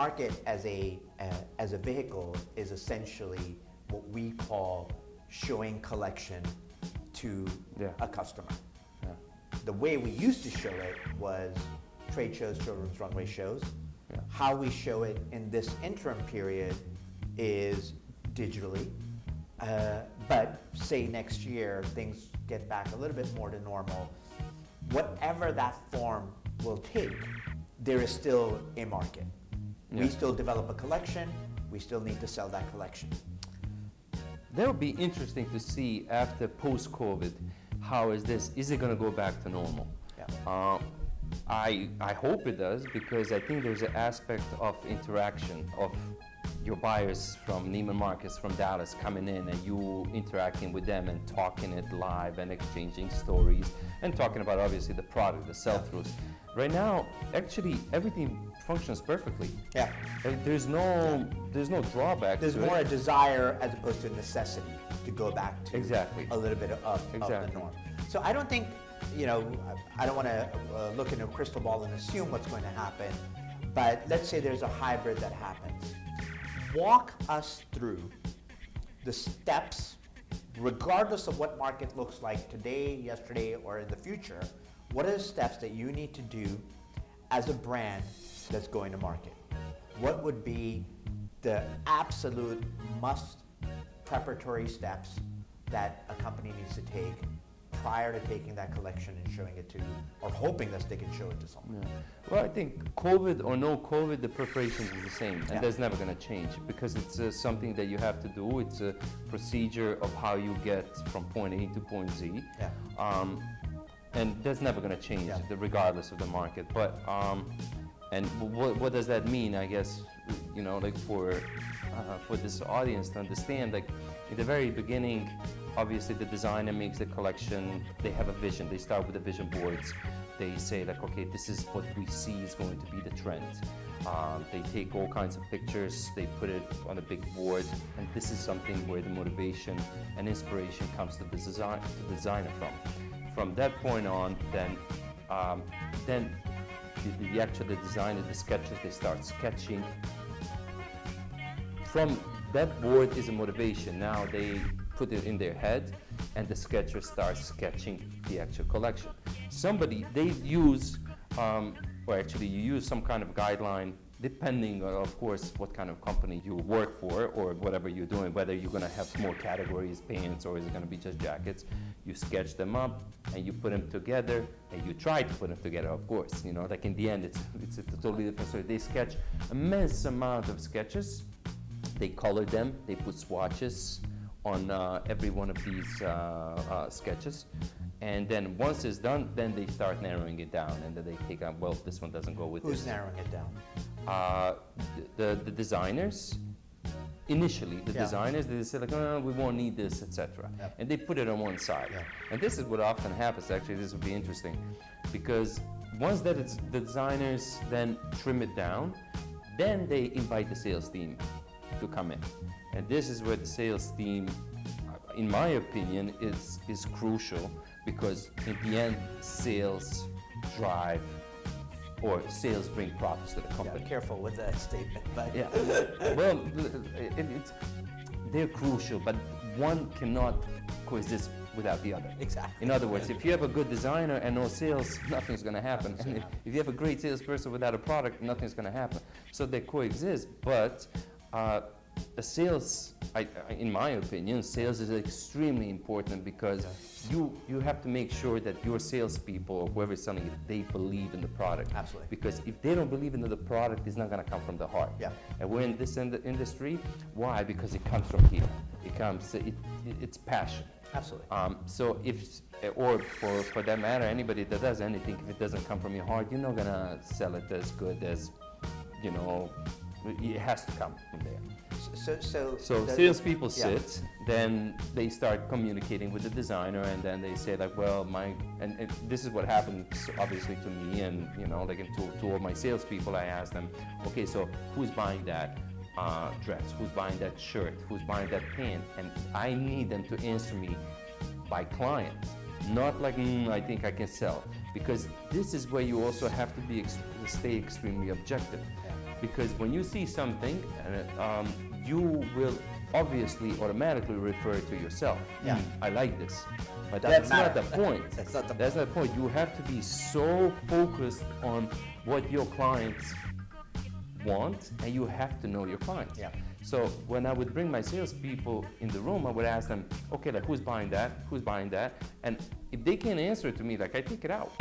market as a vehicle is essentially what we call showing collection to a customer. Yeah. The way we used to show it was trade shows, children's runway shows. Yeah. How we show it in this interim period is digitally. But say next year things get back a little bit more to normal. Whatever that form will take, there is still a market. Yeah. We still develop a collection. We still need to sell that collection. That would be interesting to see after post-COVID. How is this? Is it going to go back to normal? Yeah. I hope it does, because I think there's an aspect of interaction of your buyers from Neiman Marcus, from Dallas coming in, and you interacting with them and talking it live and exchanging stories and talking about obviously the product, the sell-throughs. Right now, actually everything functions perfectly. Yeah. There's no drawback. There's more a desire as opposed to necessity to go back to Exactly. a little bit of the norm. So I don't think, I don't want to look into a crystal ball and assume what's going to happen, but let's say there's a hybrid that happens. Walk us through the steps, regardless of what market looks like today, yesterday, or in the future. What are the steps that you need to do as a brand that's going to market? What would be the absolute must preparatory steps that a company needs to take prior to taking that collection and showing it to, or hoping that they can show it to someone? Yeah. Well, I think COVID or no COVID, the preparation is the same, and that's never going to change, because it's something that you have to do. It's a procedure of how you get from point A to point Z. Yeah. And that's never going to change, regardless of the market. But and what does that mean? I guess, like for this audience to understand, like in the very beginning, obviously the designer makes the collection. They have a vision. They start with the vision boards. They say like, okay, this is what we see is going to be the trend. They take all kinds of pictures. They put it on a big board, and this is something where the motivation and inspiration comes to the designer from. From that point on, then the designer, the sketchers, they start sketching. From that board is a motivation. Now they put it in their head, and the sketcher starts sketching the actual collection. They use, or actually you use some kind of guideline, depending on, of course, what kind of company you work for or whatever you're doing, whether you're going to have more categories, pants, or is it going to be just jackets. You sketch them up and you put them together, and you try to put them together, of course. Like in the end, it's a totally different story. They sketch immense amount of sketches. They color them. They put swatches on every one of these sketches. And then once it's done, then they start narrowing it down, and then they take out, well, this one doesn't go with this. Who's narrowing it down? The designers. Initially, the designers, they say like, oh, we won't need this, etc. Yep. And they put it on one side. Yep. And this is what often happens. Actually, this would be interesting, because once that it's, the designers then trim it down, then they invite the sales team to come in. And this is where the sales team, in my opinion, is crucial, because in the end, sales drive, or sales bring profits to the company. Yeah, careful with that statement, but yeah. Well, they're crucial, but one cannot coexist without the other. Exactly. In other words, if you have a good designer and no sales, nothing's going to happen. And if you have a great salesperson without a product, nothing's going to happen. So they coexist, but the sales, in my opinion, sales is extremely important, because you have to make sure that your salespeople or whoever's selling it, they believe in the product. Absolutely. Because if they don't believe in the product, it's not going to come from the heart. Yeah. And we're in this industry. Why? Because it comes from here. It's passion. Absolutely. So for that matter, anybody that does anything, if it doesn't come from your heart, you're not going to sell it as good as, it has to come from there. So salespeople sit, then they start communicating with the designer, and then they say like, well, and this is what happened obviously to me, and like to all my salespeople, I asked them, okay, so who's buying that dress? Who's buying that shirt? Who's buying that pant? And I need them to answer me by client, not like I think I can sell, because this is where you also have to stay extremely objective. Because when you see something, you will obviously automatically refer to yourself. Yeah. I like this. But Doesn't that's not matter. the point. That's not the That's not the point. You have to be so focused on what your clients want, and you have to know your clients. Yeah. So when I would bring my salespeople in the room, I would ask them, okay, like who's buying that? Who's buying that? And if they can't answer it to me, like I take it out.